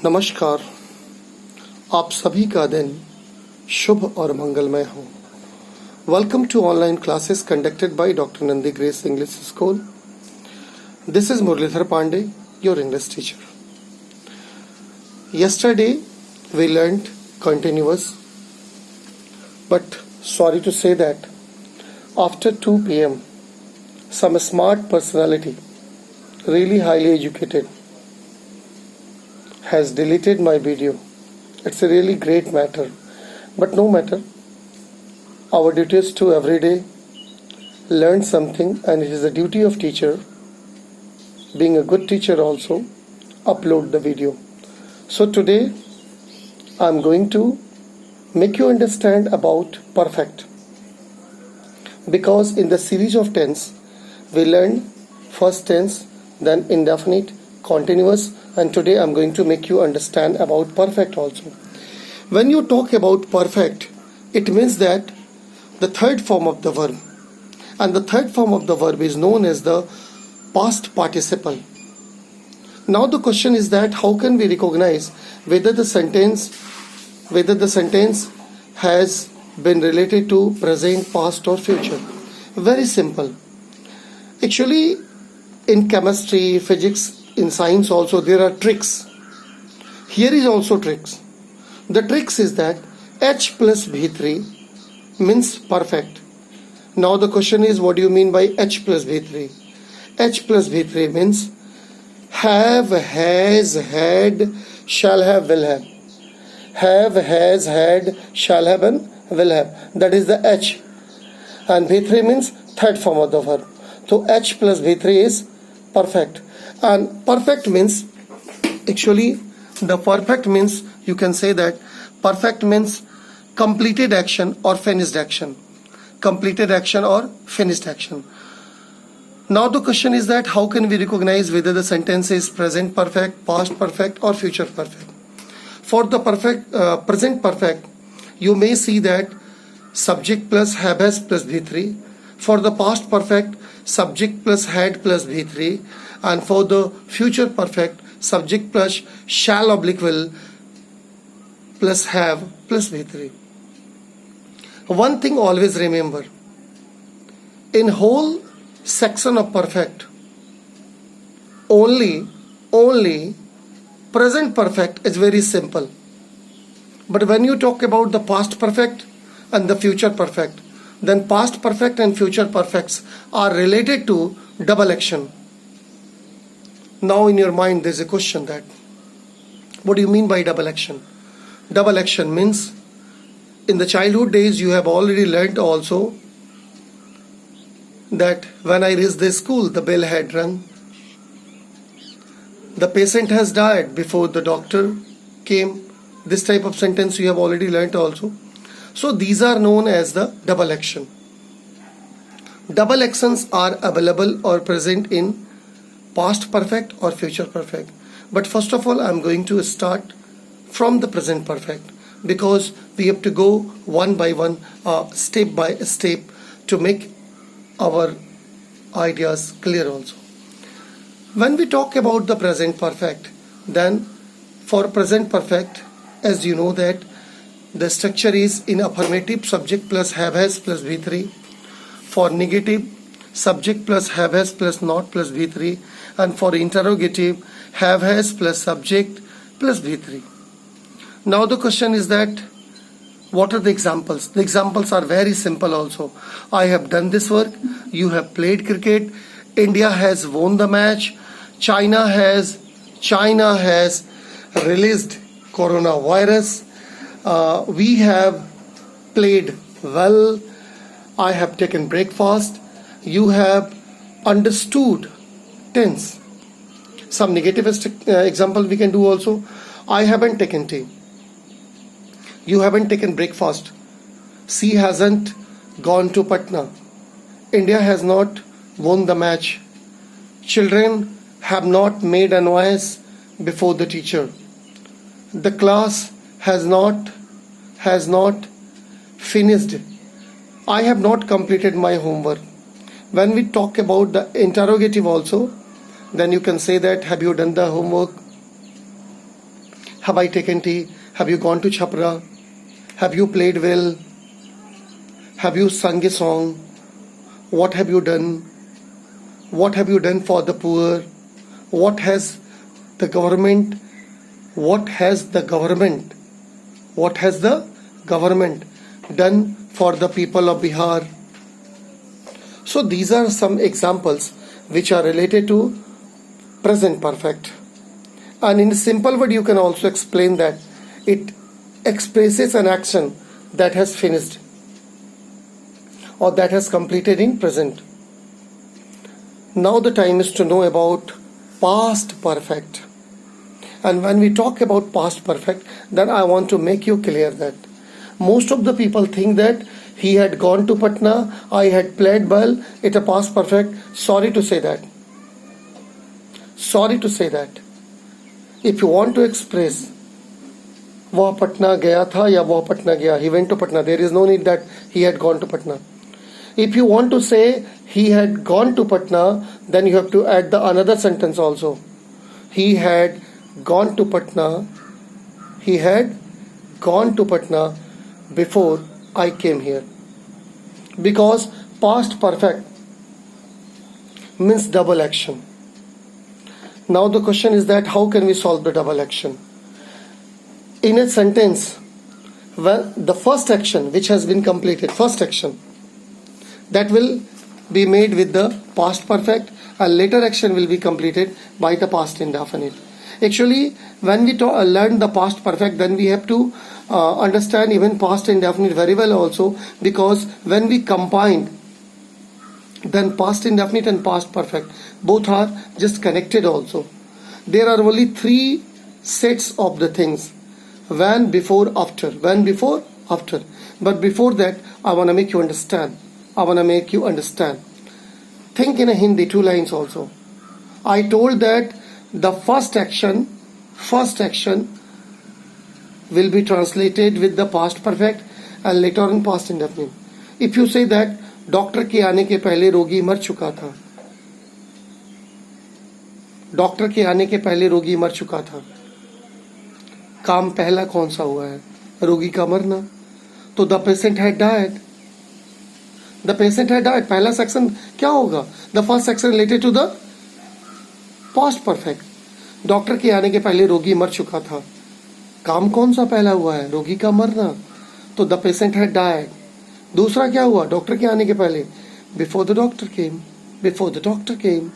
नमस्कार। आप सभी का दिन शुभ और मंगलमय हो। Welcome to online classes conducted by Dr. Nandi Grace English School. This is Murli Pandey, your English teacher. Yesterday we learned continuous, but sorry to say that after 2 p.m. some smart personality, really highly educated, has deleted my video. It's a really great matter, but no matter. Our duty is to every day learn something, and it is the duty of teacher, being a good teacher also, upload the video. So today I'm going to make you understand about perfect, because in the series of tense we learned first tense, then indefinite, continuous, and today I'm going to make you understand about perfect also. When you talk about perfect, it means that the third form of the verb, and the third form of the verb is known as the past participle. Now the question is that how can we recognize whether the sentence has been related to present, past or future? Very simple. Actually, in chemistry, physics, in science also there are tricks. Here is also tricks. The tricks is that H plus V3 means perfect. Now the question is, what do you mean by H plus V3? H plus V3 means have, has, had, shall have, will have. Have, has, had, shall have and will have. That is the H. And V3 means third form of the verb. So H plus V3 is perfect. And perfect means, actually the perfect means, you can say that perfect means completed action or finished action. Completed action or finished action. Now the question is that how can we recognize whether the sentence is present perfect, past perfect or future perfect? For the present perfect, you may see that subject plus have, has plus V3. For the past perfect, subject plus had plus V3. And for the future perfect, subject plus shall oblique will plus have plus V3. One thing always remember, in whole section of perfect, only present perfect is very simple. But when you talk about the past perfect and the future perfect, then past perfect and future perfects are related to double action. Now in your mind there is a question that, what do you mean by double action? Double action means, in the childhood days you have already learnt also that when I reached the school, the bell had rung. The patient has died before the doctor came. This type of sentence you have already learnt also. So these are known as the double action. Double actions are available or present in past perfect or future perfect. But first of all, I'm going to start from the present perfect, because we have to go one by one, step by step, to make our ideas clear also. When we talk about the present perfect, then for present perfect, as you know that the structure is in affirmative, subject plus have, has plus V3. For negative, subject plus have, has plus not plus V3. And for interrogative, have, has plus subject plus V3. Now the question is that, what are the examples? The examples are very simple also. I have done this work. You have played cricket. India has won the match. China has released coronavirus. We have played well. I have taken breakfast. You have understood tense. Some negative example we can do also. I haven't taken tea. You haven't taken breakfast. She hasn't gone to Patna. India has not won the match. Children have not made a noise before the teacher. The class has not finished. I have not completed my homework. When we talk about the interrogative also, then you can say that, have you done the homework? Have I taken tea? Have you gone to Chhapra? Have you played well? Have you sung a song? What have you done? What have you done for the poor? What has the government what has the government done for the people of Bihar? So these are some examples which are related to present perfect. And in a simple word, you can also explain that it expresses an action that has finished or that has completed in present. Now the time is to know about past perfect. And when we talk about past perfect, then I want to make you clear that most of the people think that he had gone to Patna, I had played well, it's a past perfect. Sorry to say that. If you want to express वह पटना गया था या वह पटना गया, he went to Patna, there is no need that he had gone to Patna. If you want to say he had gone to Patna, then you have to add the another sentence also. He had gone to Patna before I came here. Because past perfect means double action. Now the question is that how can we solve the double action? In a sentence, well, the first action which has been completed, first action, that will be made with the past perfect, and later action will be completed by the past indefinite. Actually, when we learn the past perfect, then we have to understand even past indefinite very well also, because when we combine, then past indefinite and past perfect both are just connected also. There are only three sets of the things: when, before, after. But before that, I want to make you understand. Think in a Hindi, 2 lines also. I told that the first action will be translated with the past perfect and later on past indefinite. If you say that doctor के आने के पहले रोगी मर चुका था, काम पहला कौन सा हुआ है? रोगी का मरना. तो द पेशेंट हैड डाइड. पहला सेक्शन क्या होगा? The first section related to the past perfect. Doctor के आने के पहले रोगी मर चुका था. काम कौन सा पहला हुआ है? रोगी का मरना. तो द पेशेंट हैड डाइड. दूसरा क्या हुआ? डॉक्टर के आने के पहले, बिफोर द डॉक्टर केम.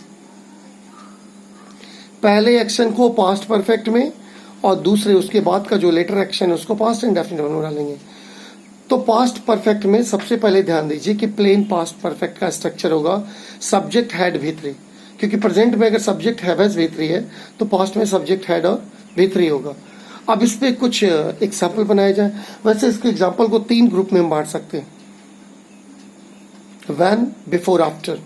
पहले एक्शन को पास्ट परफेक्ट में और दूसरे उसके बाद का जो लेटर एक्शन है उसको पास्ट इंडेफिनिट में डालेंगे. तो पास्ट परफेक्ट में सबसे पहले ध्यान दीजिए कि प्लेन पास्ट परफेक्ट का स्ट्रक्चर होगा सब्जेक्ट हैड V3, क्योंकि प्रेजेंट में अगर सब्जेक्ट हैव हैज V3 है तो पास्ट में सब्जेक्ट हैड और V3 होगा. अब इस पे कुछ एग्जाम्पल बनाया जाए. वैसे इसके एग्जाम्पल को 3 ग्रुप में हम बांट सकते हैं: व्हेन, बिफोर, आफ्टर.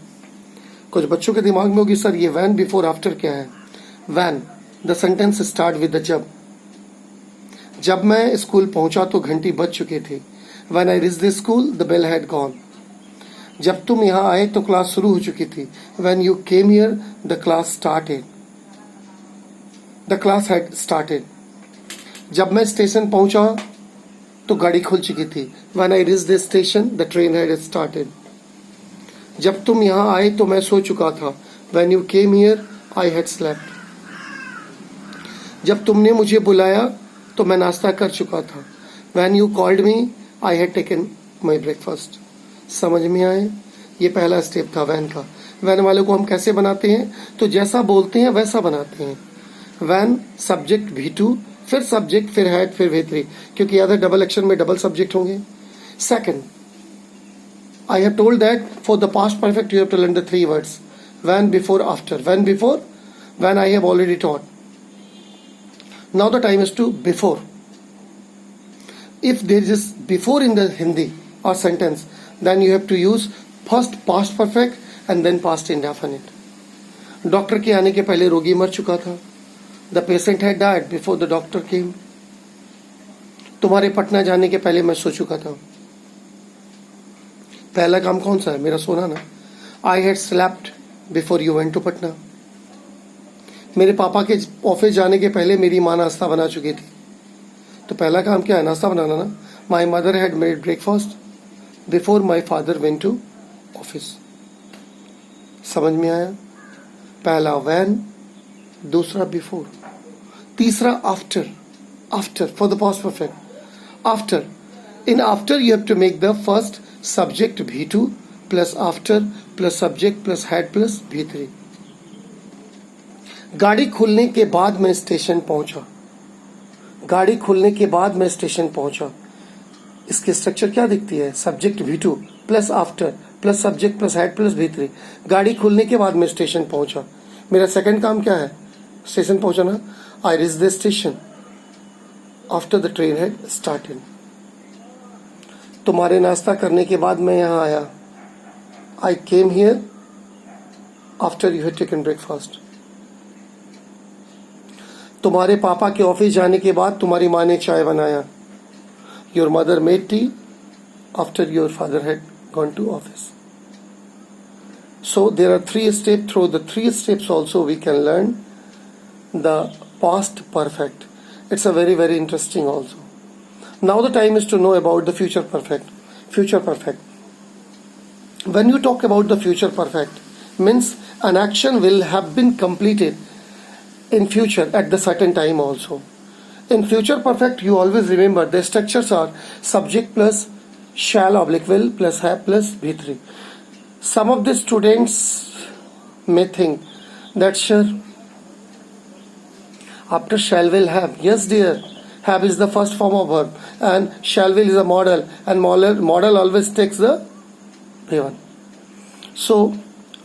कुछ बच्चों के दिमाग में होगी सर ये व्हेन, बिफोर, आफ्टर क्या है? When, the sentence start with the जब मैं स्कूल पहुंचा तो घंटी बज चुकी थी. When I reached the school the bell had gone. जब तुम यहाँ आए तो क्लास शुरू हो चुकी थी. When you came here the class had started. जब मैं स्टेशन पहुंचा तो गाड़ी खुल चुकी थी. When I reached the station the train had started. जब तुम यहाँ आए तो मैं सो चुका था. When you came here I had slept. जब तुमने मुझे बुलाया तो मैं नाश्ता कर चुका था. When you called me I had taken my breakfast. समझ में आए? ये पहला स्टेप था वैन का. वैन वाले को हम कैसे बनाते हैं? तो जैसा बोलते हैं वैसा बनाते हैं. वैन, सब्जेक्ट V2, फिर सब्जेक्ट, फिर हैड, फिर V3, क्योंकि अदर डबल एक्शन में डबल सब्जेक्ट होंगे. Second, I have told that for the past perfect you have to learn the 3 words: when, before, after. When, before, when I have already taught. Now the time is to before. If there is before in the Hindi or sentence, then you have to use first past perfect and then past indefinite. Doctor के आने के पहले रोगी मर चुका था. The patient had died before the doctor came. तुम्हारे पटना जाने के पहले मैं सो चुका था. पहला काम कौन सा है? मेरा सोना ना. I had slept before you went to Patna. मेरे पापा के ऑफिस जाने के पहले मेरी माँ नाश्ता बना चुकी थी. तो पहला काम क्या है, नाश्ता बनाना ना. My mother had made breakfast before my father went to office. समझ में आया? पहला वैन, दूसरा बिफोर, तीसरा after. After for the past perfect. After, in after you have to make the first subject V2 plus after plus subject plus had plus V3. गाड़ी खुलने के बाद मैं स्टेशन पहुंचा. गाड़ी खुलने के बाद मैं स्टेशन पहुंचा. इसकी स्ट्रक्चर क्या दिखती है? Subject V2 plus after plus subject plus had plus V3. गाड़ी खुलने के बाद मैं स्टेशन पहुंचा. मेरा सेकंड काम क्या है? स्टेशन पहुंचाना. I reach the station after the train had started. तुम्हारे नाश्ता करने के बाद मैं यहाँ आया. I came here after you had taken breakfast. तुम्हारे पापा के ऑफिस जाने के बाद तुम्हारी माँ ने चाय बनाया. Your mother made tea after your father had gone to office. So there are 3 steps. Through the 3 steps also we can learn the past perfect. It's a very, very interesting also. Now the time is to know about the future perfect. Future perfect. When you talk about the future perfect, means an action will have been completed in future at the certain time also. In future perfect, you always remember the structures are subject plus shall oblique will plus have plus V3. Some of the students may think that sure, after shall will have. Yes dear, have is the first form of verb and shall will is a model, and model always takes the V1. So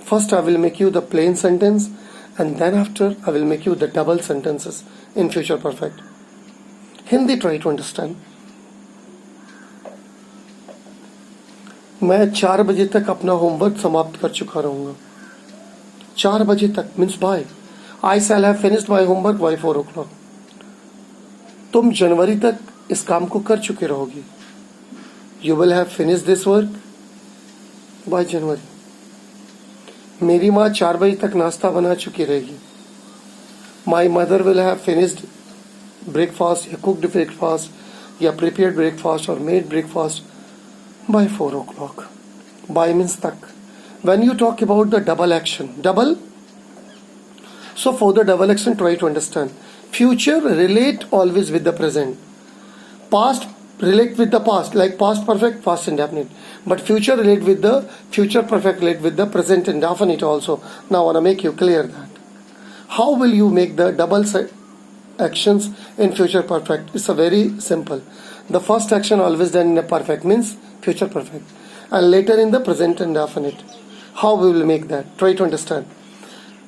first I will make you the plain sentence and then after I will make you the double sentences in future perfect. Hindi, try to understand. मैं 4 बजे तक अपना homework समाप्त कर चुका रहूंगा. 4 बजे तक means by. I shall have finished my homework by 4 o'clock. तुम जनवरी तक इस काम को कर चुके रहोगी. You will have finished this work by January. मेरी माँ 4 बजे तक नाश्ता बना चुकी रहेगी. My mother will have finished breakfast या cooked breakfast या prepared breakfast or made breakfast by 4 o'clock. By means तक. When you talk about the double action, double. So for the double action, try to understand. Future relate always with the present. Past relate with the past, like past perfect, past indefinite. But future relate with the future perfect, relate with the present indefinite also. Now I want to make you clear that. How will you make the double actions in future perfect? It's a very simple. The first action always done in a perfect means future perfect, and later in the present indefinite. How we will make that? Try to understand.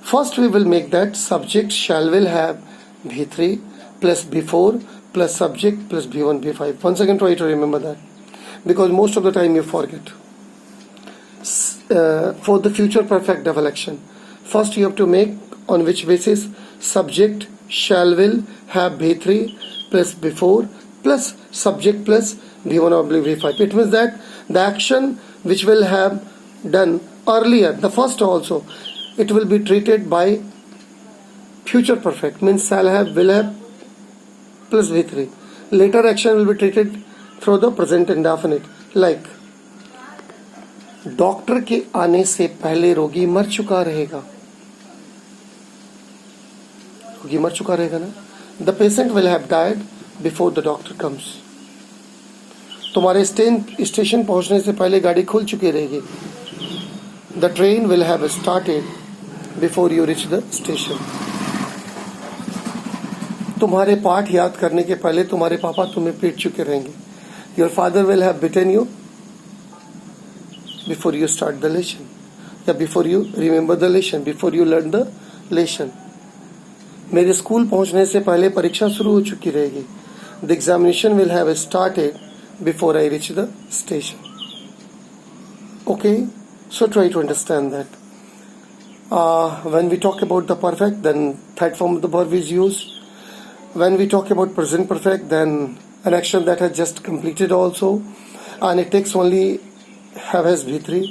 First we will make that subject shall will have V3 plus before plus subject plus B1 B5. Once again try to remember that because most of the time you forget. For the future perfect double action, first you have to make on which basis subject shall will have V3 plus before plus subject plus B1 oblique B5. It means that the action which will have done earlier, the first also, it will be treated by future perfect means shall have will have plus V3. Later action will be treated through the present indefinite, like doctor के आने से पहले रोगी मर चुका रहेगा. रोगी मर चुका रहेगा ना. The patient will have died before the doctor comes. तुम्हारे स्टेशन पहुंचने से पहले गाड़ी खुल चुकी रहेगी. The train will have started before you reach the station. तुम्हारे पाठ याद करने के पहले तुम्हारे पापा तुम्हें पीट चुके रहेंगे. Your father will have beaten you before you start the lesson, या before you remember the lesson, before you learn the lesson. मेरे स्कूल पहुंचने से पहले परीक्षा शुरू हो चुकी रहेगी. The examination will have started before I reach the station. Okay, so try to understand that. When we talk about the perfect, then third form of the verb is used. When we talk about present perfect, then an action that has just completed also, and it takes only have as V3.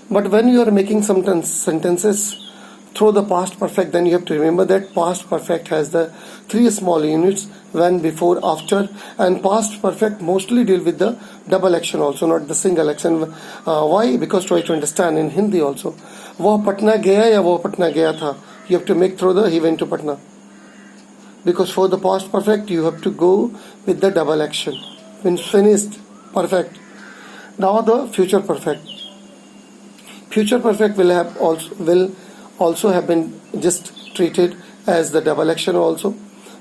But when you are making some sentences through the past perfect, then you have to remember that past perfect has the three small units: when, before, after. And past perfect mostly deal with the double action also, not the single action. Why? Because try to understand in Hindi also. वो पटना गया या वो पटना गया था, you have to make through the he went to Patna. Because for the past perfect you have to go with the double action. When finished, perfect. Now the future perfect. Future perfect will also have been just treated as the double action also.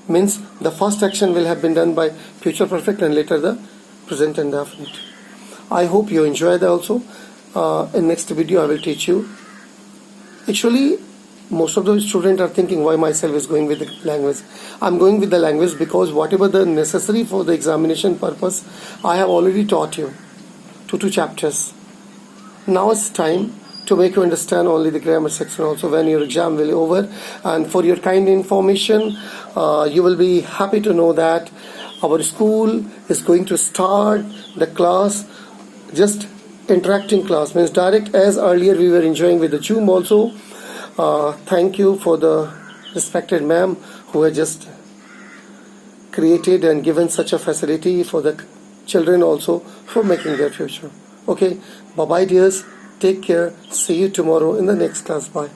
Means the first action will have been done by future perfect and later the present indefinite. I hope you enjoy that also. In next video I will teach you. Actually, most of the students are thinking why myself is going with the language. I'm going with the language because whatever the necessary for the examination purpose, I have already taught you two chapters. Now it's time to make you understand only the grammar section also when your exam will be over. And for your kind information, you will be happy to know that our school is going to start the class, just interacting class, means direct, as earlier we were enjoying with the Zoom also. Thank you for the respected ma'am who had just created and given such a facility for the children also for making their future. Okay, bye bye dears, take care, see you tomorrow in the next class. Bye.